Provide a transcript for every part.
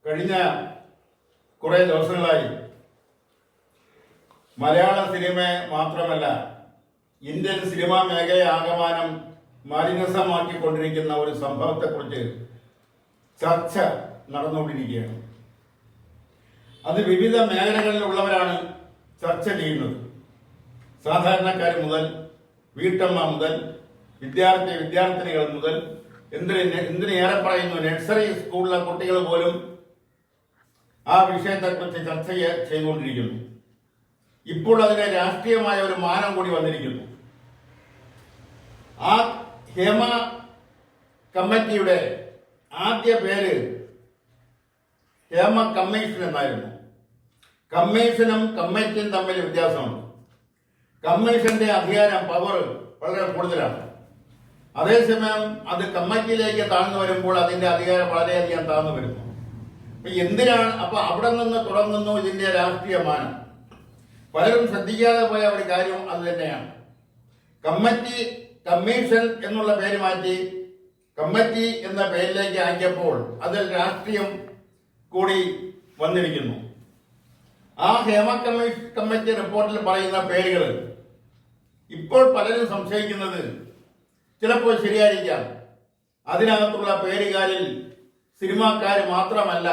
കഴിഞ്ഞ കുറേ ദിവസങ്ങളായി മലയാള സിനിമ മാത്രമല്ല ഇന്ത്യൻ സിനിമാ മേഖലയെ ആകമാനം മാലിന്യസമാക്കിക്കൊണ്ടിരിക്കുന്ന ഒരു സംഭവത്തെക്കുറിച്ച് ചർച്ച നടന്നുകൊണ്ടിരിക്കുകയാണ്. അത് വിവിധ മേഖലകളിലുള്ളവരാണ് ചർച്ച ചെയ്യുന്നത്. സാധാരണക്കാർ മുതൽ വീട്ടമ്മ മുതൽ വിദ്യാർത്ഥിനികൾ മുതൽ എന്തിനേറെ പറയുന്നു, നഴ്സറി സ്കൂളിലെ കുട്ടികൾ പോലും ആ വിഷയത്തെക്കുറിച്ച് ചർച്ച ചെയ്തുകൊണ്ടിരിക്കുന്നു. ഇപ്പോൾ അതിന് രാഷ്ട്രീയമായ ഒരു മാനം കൂടി വന്നിരിക്കുന്നു. ആ ഹേമ കമ്മിറ്റിയുടെ ആദ്യ പേര് ഹേമ കമ്മീഷൻ എന്നായിരുന്നു. കമ്മീഷനും കമ്മിറ്റിയും തമ്മിൽ വ്യത്യാസമുണ്ട്. കമ്മീഷന്റെ അധികാരം, പവർ വളരെ കൂടുതലാണ്. അതേസമയം അത് കമ്മിറ്റിയിലേക്ക് താഴ്ന്നു വരുമ്പോൾ അതിന്റെ അധികാരം വളരെയധികം താഴ്ന്നു വരുന്നു. അപ്പൊ അവിടെ നിന്ന് തുടങ്ങുന്നു ഇതിന്റെ രാഷ്ട്രീയ മാനം. പലരും ശ്രദ്ധിക്കാതെ പോയ ഒരു കാര്യം അത് തന്നെയാണ്. കമ്മീഷൻ എന്നുള്ള പേര് മാറ്റി കമ്മിറ്റി എന്ന പേരിലേക്ക് ആക്കിയപ്പോൾ അതിൽ രാഷ്ട്രീയം കൂടി വന്നിരിക്കുന്നു. ആ ഹേമ കമ്മിറ്റി റിപ്പോർട്ടിൽ പറയുന്ന പേരുകൾ ഇപ്പോൾ പലരും സംശയിക്കുന്നത് ചിലപ്പോൾ ശരിയായിരിക്കാം. അതിനകത്തുള്ള പേരുകാരിൽ സിനിമാക്കാർ മാത്രമല്ല,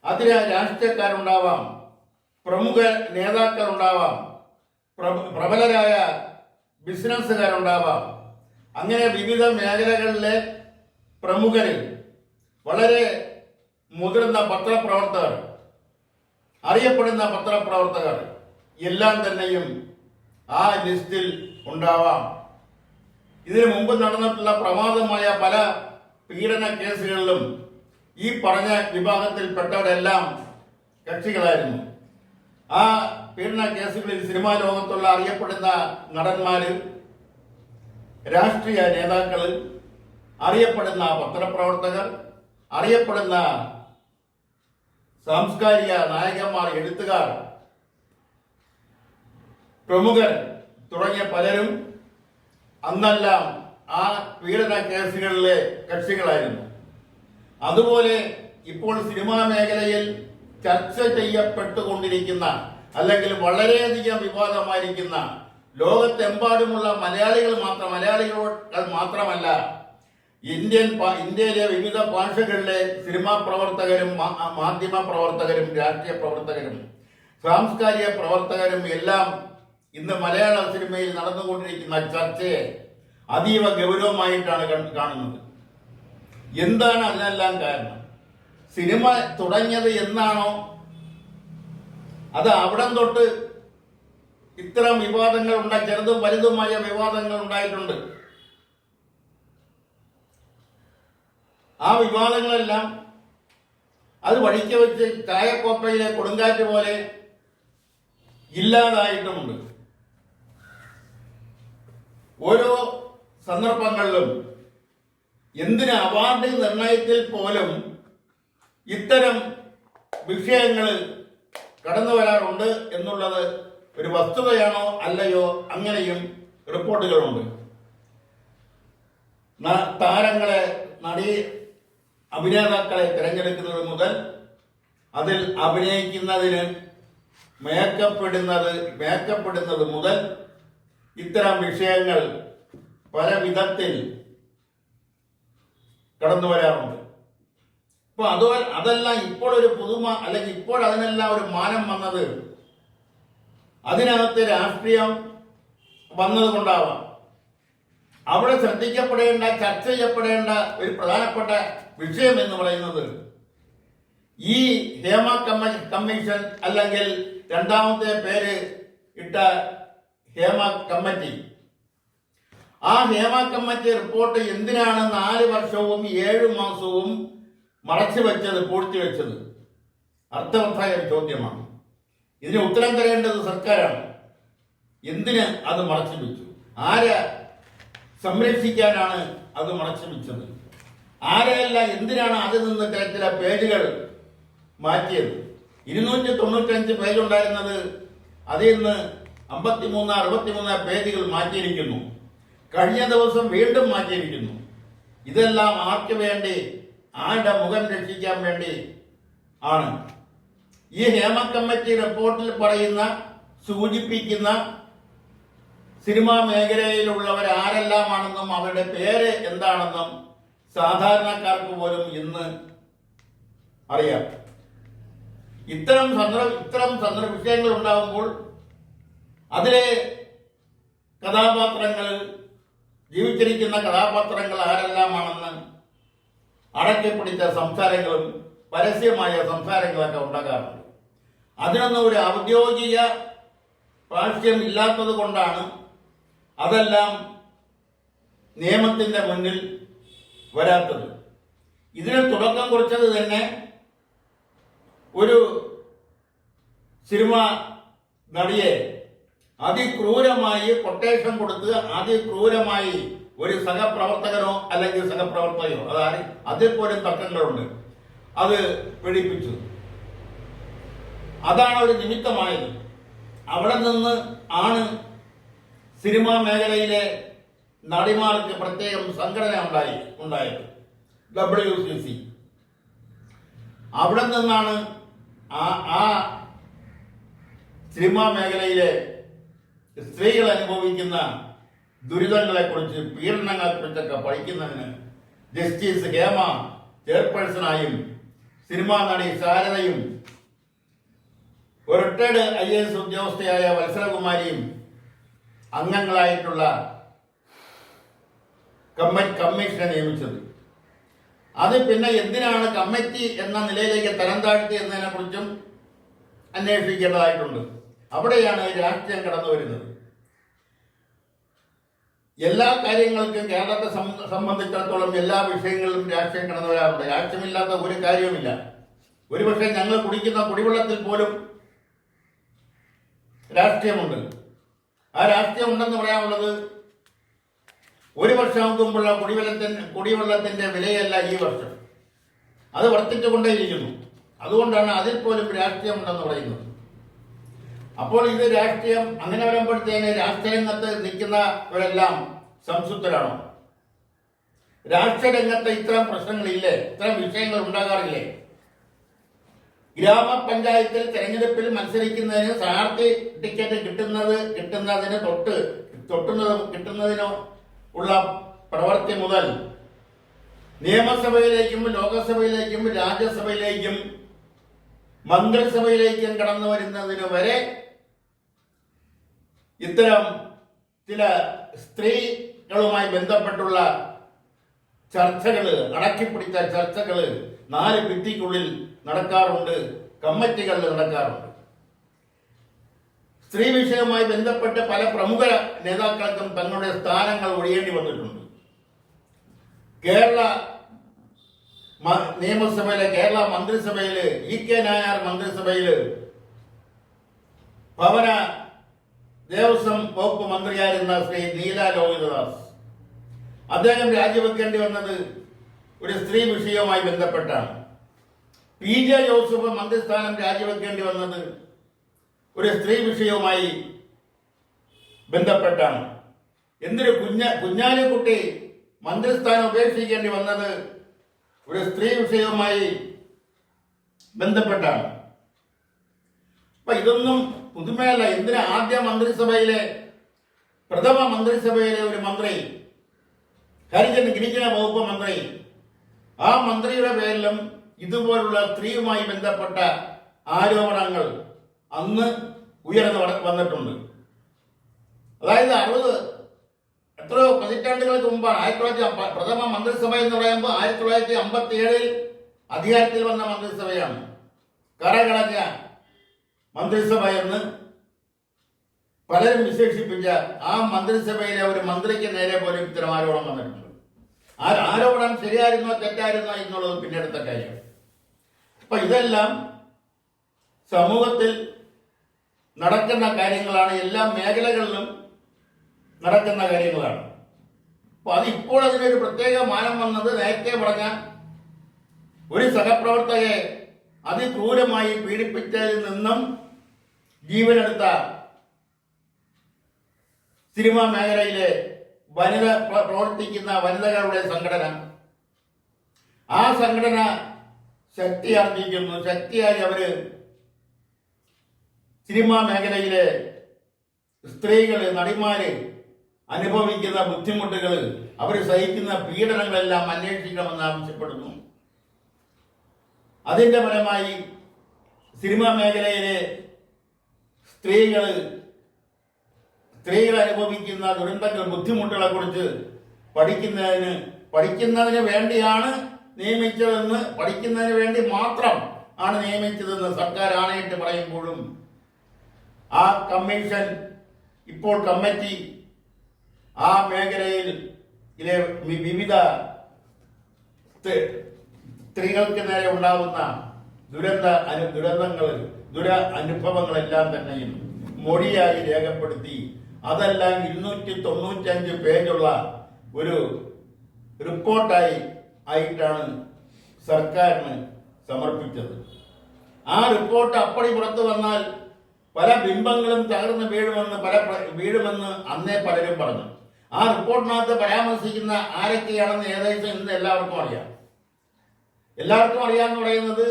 അതിന് രാഷ്ട്രീയക്കാരുണ്ടാവാം, പ്രമുഖ നേതാക്കളുണ്ടാവാം, പ്രബലരായ ബിസിനസ്സുകാരുണ്ടാവാം. അങ്ങനെ വിവിധ മേഖലകളിലെ പ്രമുഖരിൽ വളരെ മുതിർന്ന പത്രപ്രവർത്തകർ, അറിയപ്പെടുന്ന പത്രപ്രവർത്തകർ എല്ലാം തന്നെയും ആ ലിസ്റ്റിൽ ഉണ്ടാവാം. ഇതിനു മുമ്പ് നടന്നിട്ടുള്ള പ്രമാദമായ പല പീഡന കേസുകളിലും ഈ പറഞ്ഞ വിഭാഗത്തിൽപ്പെട്ടവരെല്ലാം കക്ഷികളായിരുന്നു. ആ പീഡന കേസുകളിൽ സിനിമാ ലോകത്തുള്ള അറിയപ്പെടുന്ന നടന്മാര്, രാഷ്ട്രീയ നേതാക്കള്, അറിയപ്പെടുന്ന പത്രപ്രവർത്തകർ, അറിയപ്പെടുന്ന സാംസ്കാരിക നായകന്മാർ, എഴുത്തുകാർ, പ്രമുഖർ തുടങ്ങിയ പലരും അന്നെല്ലാം ആ പീഡന കേസുകളിലെ കക്ഷികളായിരുന്നു. അതുപോലെ ഇപ്പോൾ സിനിമാ മേഖലയിൽ ചർച്ച ചെയ്യപ്പെട്ടുകൊണ്ടിരിക്കുന്ന അല്ലെങ്കിൽ വളരെയധികം വിവാദമായിരിക്കുന്ന ലോകത്തെമ്പാടുമുള്ള മലയാളികൾ മാത്രമല്ല, ഇന്ത്യയിലെ വിവിധ ഭാഷകളിലെ സിനിമാ പ്രവർത്തകരും മാധ്യമ പ്രവർത്തകരും രാഷ്ട്രീയ പ്രവർത്തകരും സാംസ്കാരിക പ്രവർത്തകരും എല്ലാം ഇന്ന് മലയാള സിനിമയിൽ നടന്നുകൊണ്ടിരിക്കുന്ന ചർച്ചയെ അതീവ ഗൗരവമായിട്ടാണ് കാണുന്നത്. എന്താണ് അതിനെല്ലാം കാരണം? സിനിമ തുടങ്ങിയത് എന്നാണോ, അത് അവിടം തൊട്ട് ഇത്തരം വിവാദങ്ങൾ ചെറുതും വലുതുമായ വിവാദങ്ങൾ ഉണ്ടായിട്ടുണ്ട്. ആ വിവാദങ്ങളെല്ലാം അത് വഴിക്ക് വെച്ച് ചായക്കോപ്പയിലെ കൊടുങ്കാറ്റ് പോലെ ഇല്ലാതായിട്ടുമുണ്ട്. ഓരോ സന്ദർഭങ്ങളിലും എന്തിന് അവാർഡ് നിർണയത്തിൽ പോലും ഇത്തരം വിഷയങ്ങൾ കടന്നു വരാറുണ്ട് എന്നുള്ളത് ഒരു വസ്തുതയാണോ അല്ലയോ, അങ്ങനെയും റിപ്പോർട്ടുകളുണ്ട്. താരങ്ങളെ, അഭിനേതാക്കളെ തിരഞ്ഞെടുക്കുന്നത് മുതൽ അതിൽ അഭിനയിക്കുന്നതിന് മേക്കപ്പെടുന്നത് മുതൽ ഇത്തരം വിഷയങ്ങൾ പല വിധത്തിൽ കടന്നു വരാറുണ്ട്. അപ്പൊ അതെല്ലാം ഇപ്പോൾ ഒരു പുതുമ, അല്ലെങ്കിൽ ഇപ്പോൾ അതിനെല്ലാം ഒരു മാനം വന്നത് അതിനകത്ത് രാഷ്ട്രീയം വന്നത് കൊണ്ടാവാം. അവിടെ ശ്രദ്ധിക്കപ്പെടേണ്ട, ചർച്ച ചെയ്യപ്പെടേണ്ട ഒരു പ്രധാനപ്പെട്ട വിഷയം എന്ന് പറയുന്നത് ഈ ഹേമ കമ്മീഷൻ അല്ലെങ്കിൽ രണ്ടാമത്തെ പേര് ഇട്ട ഹേമ കമ്മിറ്റി, ആ ഹേമ കമ്മിറ്റി റിപ്പോർട്ട് എന്തിനാണ് 4 വർഷവും 7 മാസവും പൂഴ്ത്തിവെച്ചത്? അർത്ഥവത്തായ ഒരു ചോദ്യമാണ്. ഇതിന് ഉത്തരം തരേണ്ടത് സർക്കാരാണ്. എന്തിന് അത് മറച്ചു വെച്ചു? ആരെ സംരക്ഷിക്കാനാണ് അത് മറച്ചു വെച്ചത്? ആരെയല്ല, എന്തിനാണ് അതിൽ നിന്ന് ചില പേജുകൾ മാറ്റിയത്? 295 പേജ് ഉണ്ടായിരുന്നത് അതിൽ നിന്ന് 63 പേജുകൾ മാറ്റിയിരിക്കുന്നു. കഴിഞ്ഞ ദിവസം വീണ്ടും മാറ്റിയിരിക്കുന്നു. ഇതെല്ലാം ആർക്ക് വേണ്ടി, ആരുടെ മുഖം രക്ഷിക്കാൻ വേണ്ടി ആണ്. ഈ ഹേമ കമ്മിറ്റി റിപ്പോർട്ടിൽ പറയുന്ന സൂചിപ്പിക്കുന്ന സിനിമാ മേഖലയിലുള്ളവർ ആരെല്ലാമാണെന്നും അവരുടെ പേര് എന്താണെന്നും സാധാരണക്കാർക്ക് പോലും ഇന്ന് അറിയാം. ഇത്തരം വിഷയങ്ങൾ ഉണ്ടാകുമ്പോൾ അതിലെ കഥാപാത്രങ്ങൾ, ജീവിച്ചിരിക്കുന്ന കഥാപാത്രങ്ങൾ ആരെല്ലാമാണെന്ന് അടക്കിപ്പിടിച്ച സംസാരങ്ങളും പരസ്യമായ സംസാരങ്ങളൊക്കെ ഉണ്ടാകാറുണ്ട്. അതിനൊന്നും ഒരു ഔദ്യോഗിക ഭാഷ്യം ഇല്ലാത്തത് കൊണ്ടാണ് അതെല്ലാം നിയമത്തിന്റെ മുന്നിൽ വരാത്തത്. ഇതിന് തുടക്കം കുറിച്ചത് തന്നെ ഒരു സിനിമ നടിയെ അതിക്രൂരമായി കൊട്ടേഷൻ കൊടുത്ത് അതിക്രൂരമായി ഒരു സഹപ്രവർത്തകനോ അല്ലെങ്കിൽ സഹപ്രവർത്തകയോ, അതായത് അതിൽ പോലും തർക്കങ്ങളുണ്ട്, അത് പീഡിപ്പിച്ചു. അതാണ് ഒരു നിമിത്തമായത്. അവിടെ നിന്ന് ആണ് സിനിമാ മേഖലയിലെ നടിമാർക്ക് പ്രത്യേകം സംഘടന ഉണ്ടായത്, WCC. അവിടെ നിന്നാണ് ആ സിനിമാ മേഖലയിലെ സ്ത്രീകൾ അനുഭവിക്കുന്ന ദുരിതങ്ങളെക്കുറിച്ച്, പീഡനങ്ങളെക്കുറിച്ചൊക്കെ പഠിക്കുന്നതിന് ജസ്റ്റിസ് ഹേമ ചെയർപേഴ്സണായും സിനിമാ നടി ശാരദയും ഒരു റിട്ടയർഡ് IAS ഉദ്യോഗസ്ഥയായ വത്സലകുമാരിയും അംഗങ്ങളായിട്ടുള്ള കമ്മീഷനെ നിയമിച്ചത്. അത് പിന്നെ എന്തിനാണ് കമ്മിറ്റി എന്ന നിലയിലേക്ക് തരം താഴ്ത്തി എന്നതിനെ കുറിച്ചും അന്വേഷിക്കേണ്ടതായിട്ടുണ്ട്. അവിടെയാണ് രാഷ്ട്രീയം കടന്നു വരുന്നത്. എല്ലാ കാര്യങ്ങൾക്കും കേരളത്തെ സംബന്ധിച്ചിടത്തോളം എല്ലാ വിഷയങ്ങളിലും രാഷ്ട്രീയം കടന്നു വരാറുണ്ട്. രാഷ്ട്രീയമില്ലാത്ത ഒരു കാര്യവുമില്ല. ഒരുപക്ഷെ ഞങ്ങൾ കുടിക്കുന്ന കുടിവെള്ളത്തിൽ പോലും രാഷ്ട്രീയമുണ്ട്. ആ രാഷ്ട്രീയം ഉണ്ടെന്ന് പറയാനുള്ളത്, ഒരു വർഷം മുമ്പുള്ള കുടിവെള്ളത്തിന്റെ വിലയല്ല ഈ വർഷം, അത് വർദ്ധിച്ചുകൊണ്ടേയിരിക്കുന്നു. അതുകൊണ്ടാണ് അതിൽ പോലും രാഷ്ട്രീയമുണ്ടെന്ന് പറയുന്നത്. അപ്പോൾ ഇത് രാഷ്ട്രീയം അങ്ങനെ വരുമ്പോഴത്തേന് രാഷ്ട്രീയ രംഗത്ത് നിൽക്കുന്നവരെല്ലാം സംതൃപ്തരാണോ? രാഷ്ട്രീയ രംഗത്ത് ഇത്തരം പ്രശ്നങ്ങളില്ലേ? ഇത്തരം വിഷയങ്ങൾ ഉണ്ടാകാറില്ലേ? ഗ്രാമപഞ്ചായത്തിൽ തെരഞ്ഞെടുപ്പിൽ മത്സരിക്കുന്നതിന് സ്ഥാനാർത്ഥി ടിക്കറ്റ് കിട്ടുന്നതിനോ ഉള്ള പ്രവൃത്തി മുതൽ നിയമസഭയിലേക്കും ലോകസഭയിലേക്കും രാജ്യസഭയിലേക്കും മന്ത്രിസഭയിലേക്കും കടന്നു വരുന്നതിന് വരെ ഇത്തരം ചില സ്ത്രീകളുമായി ബന്ധപ്പെട്ടുള്ള ചർച്ചകള്, അടക്കിപ്പിടിച്ച ചർച്ചകള് 4 ഭിത്തിക്കുള്ളിൽ നടക്കാറുണ്ട്, കമ്മിറ്റികളിൽ നടക്കാറുണ്ട്. സ്ത്രീ വിഷയവുമായി ബന്ധപ്പെട്ട് പല പ്രമുഖ നേതാക്കൾക്കും തങ്ങളുടെ സ്ഥാനങ്ങൾ ഒഴിയേണ്ടി വന്നിട്ടുണ്ട്. കേരള നിയമസഭയിലെ, കേരള മന്ത്രിസഭയില്, EK നായർ മന്ത്രിസഭയില് ഭവന ദേവസ്വം വകുപ്പ് മന്ത്രിയായിരുന്ന ശ്രീ നീല ലോഹിതദാസ്, അദ്ദേഹം രാജിവെക്കേണ്ടി വന്നത് ഒരു സ്ത്രീ വിഷയവുമായി ബന്ധപ്പെട്ടാണ്. PJ ജോസഫ് മന്ത്രിസ്ഥാനം രാജിവെക്കേണ്ടി വന്നത് ഒരു സ്ത്രീ വിഷയവുമായി ബന്ധപ്പെട്ടാണ്. എന്തൊരു കുഞ്ഞാലിക്കുട്ടി മന്ത്രിസ്ഥാനം ഉപേക്ഷിക്കേണ്ടി വന്നത് ഒരു സ്ത്രീ വിഷയവുമായി ബന്ധപ്പെട്ടാണ്. അപ്പൊ ഇതൊന്നും പുതുമയല്ല. എന്തിനാ ആദ്യ മന്ത്രിസഭയിലെ, പ്രഥമ മന്ത്രിസഭയിലെ ഒരു മന്ത്രി, ഗിരിജന വകുപ്പ് മന്ത്രി, ആ മന്ത്രിയുടെ പേരിലും ഇതുപോലുള്ള സ്ത്രീയുമായി ബന്ധപ്പെട്ട ആരോപണങ്ങൾ അന്ന് ഉയർന്നു വന്നിട്ടുണ്ട്. അതായത് എത്രയോ പതിറ്റാണ്ടുകൾക്ക് മുമ്പാണ്. 1900 പ്രഥമ മന്ത്രിസഭ എന്ന് പറയുമ്പോൾ 1957 അധികാരത്തിൽ വന്ന മന്ത്രിസഭയാണ്. കറകളഞ്ഞ മന്ത്രിസഭ എന്ന് പലരും വിശേഷിപ്പിച്ച ആ മന്ത്രിസഭയിലെ ഒരു മന്ത്രിക്ക് നേരെ പോലും ഇത്തരം ആരോപണം വന്നിട്ടുണ്ട്. ആ ആരോപണം ശരിയായിരുന്നോ തെറ്റായിരുന്നോ എന്നുള്ളത് പിന്നെടുത്ത കാര്യം. അപ്പൊ ഇതെല്ലാം സമൂഹത്തിൽ നടക്കുന്ന കാര്യങ്ങളാണ്, എല്ലാ മേഖലകളിലും നടക്കുന്ന കാര്യങ്ങളാണ്. അപ്പൊ അതിപ്പോൾ അതിനൊരു പ്രത്യേക മാനം വന്നത്, നേരത്തെ പറഞ്ഞ ഒരു സഹപ്രവർത്തകയെ അതിക്രൂരമായി പീഡിപ്പിച്ചതിൽ നിന്നും ജീവനെടുത്ത സിനിമാ മേഖലയിലെ പ്രവർത്തിക്കുന്ന വനിതകളുടെ സംഘടന, ആ സംഘടന ശക്തി ആർജിക്കുന്നു. ശക്തിയായി അവര് സിനിമാ മേഖലയിലെ സ്ത്രീകള്, നടിമാര് അനുഭവിക്കുന്ന ബുദ്ധിമുട്ടുകൾ, അവർ സഹിക്കുന്ന പീഡനങ്ങളെല്ലാം അന്വേഷിക്കണമെന്ന് ആവശ്യപ്പെടുന്നു. അതിന്റെ ഫലമായി സിനിമാ മേഖലയിലെ സ്ത്രീകൾ അനുഭവിക്കുന്ന ദുരന്തങ്ങൾ, ബുദ്ധിമുട്ടുകളെ കുറിച്ച് പഠിക്കുന്നതിന് വേണ്ടിയാണ് നിയമിച്ചതെന്ന്, പഠിക്കുന്നതിന് വേണ്ടി മാത്രം ആണ് നിയമിച്ചതെന്ന് സർക്കാർ ആണയിട്ട് പറയുമ്പോഴും ആ കമ്മീഷൻ, ഇപ്പോൾ കമ്മിറ്റി ആ മേഖലയിലെ വിവിധ സ്ത്രീകൾക്ക് നേരെ ഉണ്ടാകുന്ന അനുഭവങ്ങളെല്ലാം തന്നെയും മൊഴിയായി രേഖപ്പെടുത്തി അതെല്ലാം 295 പേജുള്ള ഒരു ആയിട്ടാണ് സർക്കാരിന് സമർപ്പിച്ചത്. ആ റിപ്പോർട്ട് അപ്പടി പുറത്തു വന്നാൽ പല ബിംബങ്ങളും തകർന്ന് വീഴുമെന്ന് അന്നേ പലരും പറഞ്ഞു. ആ റിപ്പോർട്ടിനകത്ത് പരാമർശിക്കുന്ന ആരൊക്കെയാണെന്ന് ഏകദേശം ഇന്ന് എല്ലാവർക്കും അറിയാമെന്ന് പറയുന്നത്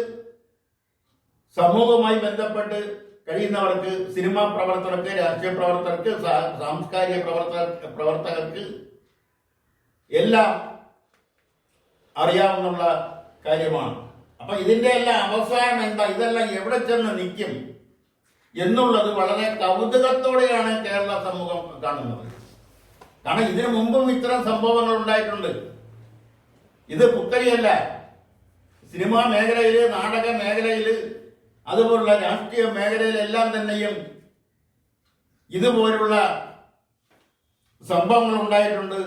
സമൂഹവുമായി ബന്ധപ്പെട്ട് കഴിയുന്നവർക്ക്, സിനിമാ പ്രവർത്തകർക്ക്, രാഷ്ട്രീയ പ്രവർത്തകർക്ക്, സാംസ്കാരിക പ്രവർത്തകർക്ക് എല്ലാം അറിയാവുന്ന കാര്യമാണ്. അപ്പൊ ഇതിന്റെ എല്ലാം അവസാനം എന്താ, ഇതെല്ലാം എവിടെ ചെന്ന് നിൽക്കും എന്നുള്ളത് വളരെ കൗതുകത്തോടെയാണ് കേരള സമൂഹം കാണുന്നത്. കാരണം ഇതിനു മുമ്പും ഇത്തരം സംഭവങ്ങൾ ഉണ്ടായിട്ടുണ്ട്. ഇത് പുത്തരിയല്ല. സിനിമാ മേഖലയില്, നാടക മേഖലയില്, അതുപോലുള്ള രാഷ്ട്രീയ മേഖലയിലെല്ലാം തന്നെയും ഇതുപോലുള്ള സംഭവങ്ങൾ ഉണ്ടായിട്ടുണ്ട്.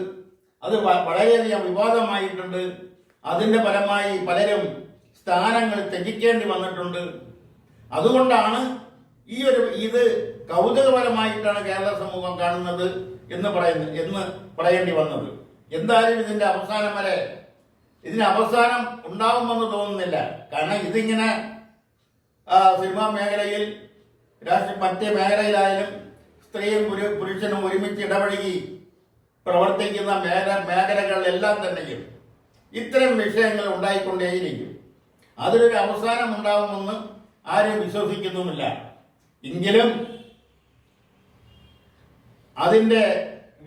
അത് വളരെയധികം വിവാദമായിട്ടുണ്ട്. അതിന്റെ ഫലമായി പലരും സ്ഥാനങ്ങൾ ത്യജിക്കേണ്ടി വന്നിട്ടുണ്ട്. അതുകൊണ്ടാണ് ഇത് കൗതുകപരമായിട്ടാണ് കേരള സമൂഹം കാണുന്നത് എന്ന് പറയേണ്ടി വന്നത്. എന്തായാലും ഇതിന്റെ അവസാനം വരെ ഇതിന് അവസാനം ഉണ്ടാവുമെന്ന് തോന്നുന്നില്ല. കാരണം ഇതിങ്ങനെ സിനിമാ മേഖലയിൽ, മറ്റേ മേഖലയിലായാലും സ്ത്രീയും പുരുഷനും ഒരുമിച്ച് ഇടപഴകി പ്രവർത്തിക്കുന്ന മേഖലകളിലെല്ലാം തന്നെയും ഇത്തരം വിഷയങ്ങൾ ഉണ്ടായിക്കൊണ്ടേയിരിക്കും. അതിലൊരു അവസാനം ഉണ്ടാവുമെന്ന് ആരും വിശ്വസിക്കുന്നുമില്ല. എങ്കിലും അതിന്റെ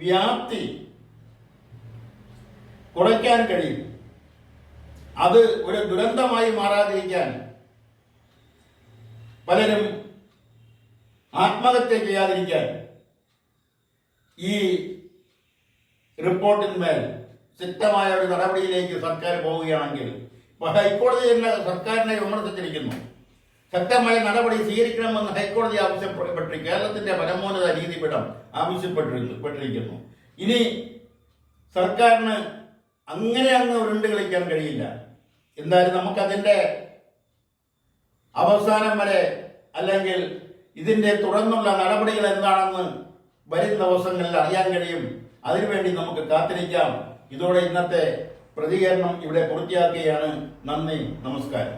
വ്യാപ്തി കുറയ്ക്കാൻ കഴിയും. അത് ഒരു ദുരന്തമായി മാറാതിരിക്കാൻ പലരും ആത്മഹത്യ ചെയ്യാതിരിക്കാൻ ഈ റിപ്പോർട്ടിന്മേൽ ശക്തമായ ഒരു നടപടിയിലേക്ക് സർക്കാർ പോവുകയാണെങ്കിൽ, ഹൈക്കോടതി തന്നെ സർക്കാരിനെ വിമർശിച്ചിരിക്കുന്നു. ശക്തമായ നടപടി സ്വീകരിക്കണമെന്ന് ഹൈക്കോടതി ആവശ്യപ്പെട്ട് കേരളത്തിന്റെ പരമോന്നത നീതിപീഠം ആവശ്യപ്പെട്ടിരിക്കുന്നു. ഇനി സർക്കാരിന് അങ്ങ് ഉരുണ്ട് കളിക്കാൻ കഴിയില്ല. എന്തായാലും നമുക്കതിന്റെ അവസാനം വരെ, അല്ലെങ്കിൽ ഇതിന്റെ തുടർന്നുള്ള നടപടികൾ എന്താണെന്ന് വരും ദിവസങ്ങളിൽ അറിയാൻ കഴിയും. അതിനുവേണ്ടി നമുക്ക് കാത്തിരിക്കാം. ഇതോടെ ഇന്നത്തെ പ്രതികരണം ഇവിടെ പൂർത്തിയാക്കുകയാണ്. നന്ദി, നമസ്കാരം.